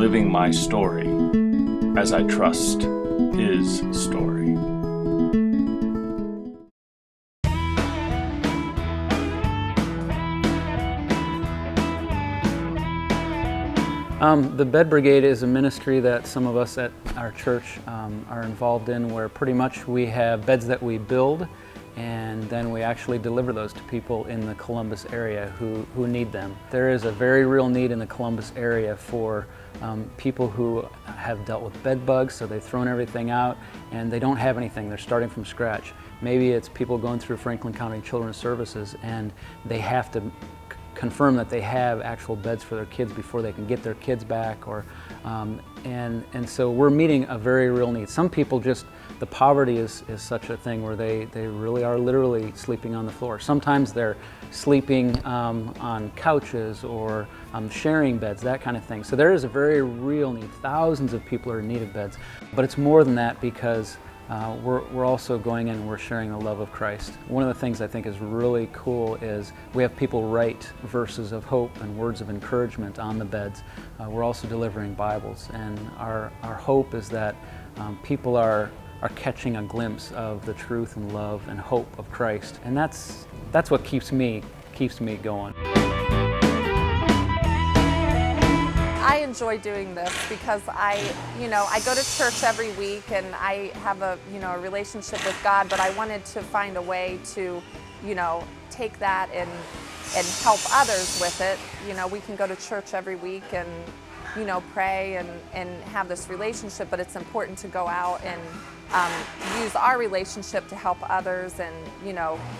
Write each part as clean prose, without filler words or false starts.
living my story as I trust His story. The Bed Brigade is a ministry that some of us at our church are involved in, where pretty much we have beds that we build, and then we actually deliver those to people in the Columbus area who need them. There is a very real need in the Columbus area for people who have dealt with bed bugs, so they've thrown everything out and they don't have anything. They're starting from scratch. Maybe it's people going through Franklin County Children's Services and they have to confirm that they have actual beds for their kids before they can get their kids back, or and so we're meeting a very real need. Some people just, the poverty is such a thing where they really are literally sleeping on the floor. Sometimes they're sleeping on couches or sharing beds, that kind of thing. So there is a very real need. Thousands of people are in need of beds, but it's more than that, because we're also going in and we're sharing the love of Christ. One of the things I think is really cool is we have people write verses of hope and words of encouragement on the beds. We're also delivering Bibles, and our hope is that people are catching a glimpse of the truth and love and hope of Christ, and that's what keeps me going. I enjoy doing this because I go to church every week and I have a relationship with God, but I wanted to find a way to, take that and help others with it. We can go to church every week and, pray and have this relationship, but it's important to go out and use our relationship to help others. And,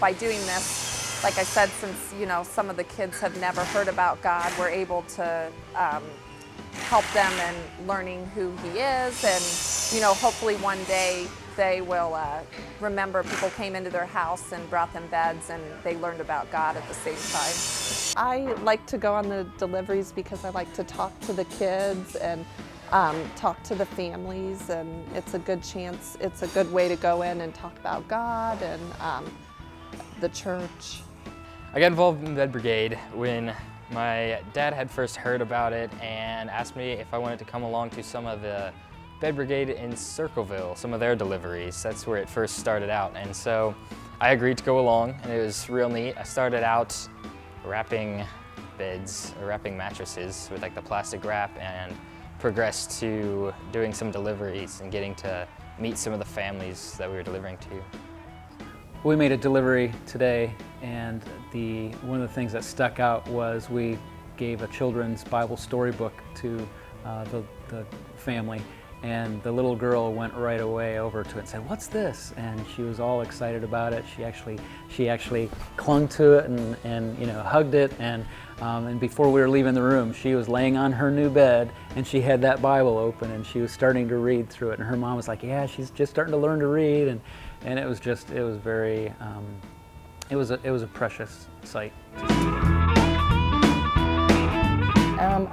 by doing this, like I said, since, some of the kids have never heard about God, we're able to help them in learning who He is, and hopefully one day they will remember people came into their house and brought them beds and they learned about God at the same time. I like to go on the deliveries because I like to talk to the kids and talk to the families, and it's a good chance, it's a good way to go in and talk about God and the church. I got involved in the Bed Brigade when my dad had first heard about it and asked me if I wanted to come along to some of the Bed Brigade in Circleville, some of their deliveries. That's where it first started out, and so I agreed to go along, and it was real neat. I started out wrapping beds, or wrapping mattresses with like the plastic wrap, and progressed to doing some deliveries and getting to meet some of the families that we were delivering to. We made a delivery today, and one of the things that stuck out was we gave a children's Bible storybook to the family, and the little girl went right away over to it and said, "What's this?" And she was all excited about it. She actually clung to it and hugged it, and before we were leaving the room, she was laying on her new bed and she had that Bible open and she was starting to read through it, and her mom was like, "Yeah, she's just starting to learn to read," and it was very, it was a precious sight.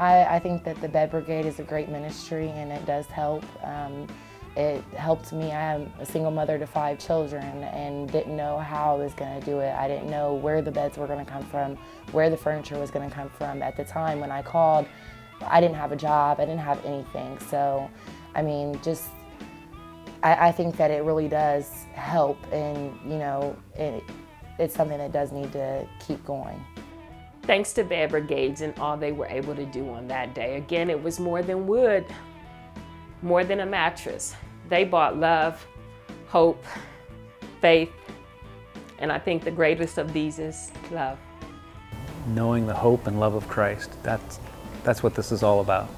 I think that the Bed Brigade is a great ministry, and it does help. It helped me. I'm a single mother to 5 children and didn't know how I was going to do it. I didn't know where the beds were going to come from, where the furniture was going to come from. At the time when I called, I didn't have a job, I didn't have anything. So, I mean, I think that it really does help, and it's something that does need to keep going. Thanks to Bed Brigades and all they were able to do on that day. Again, it was more than wood, more than a mattress. They brought love, hope, faith, and I think the greatest of these is love. Knowing the hope and love of Christ, that's what this is all about.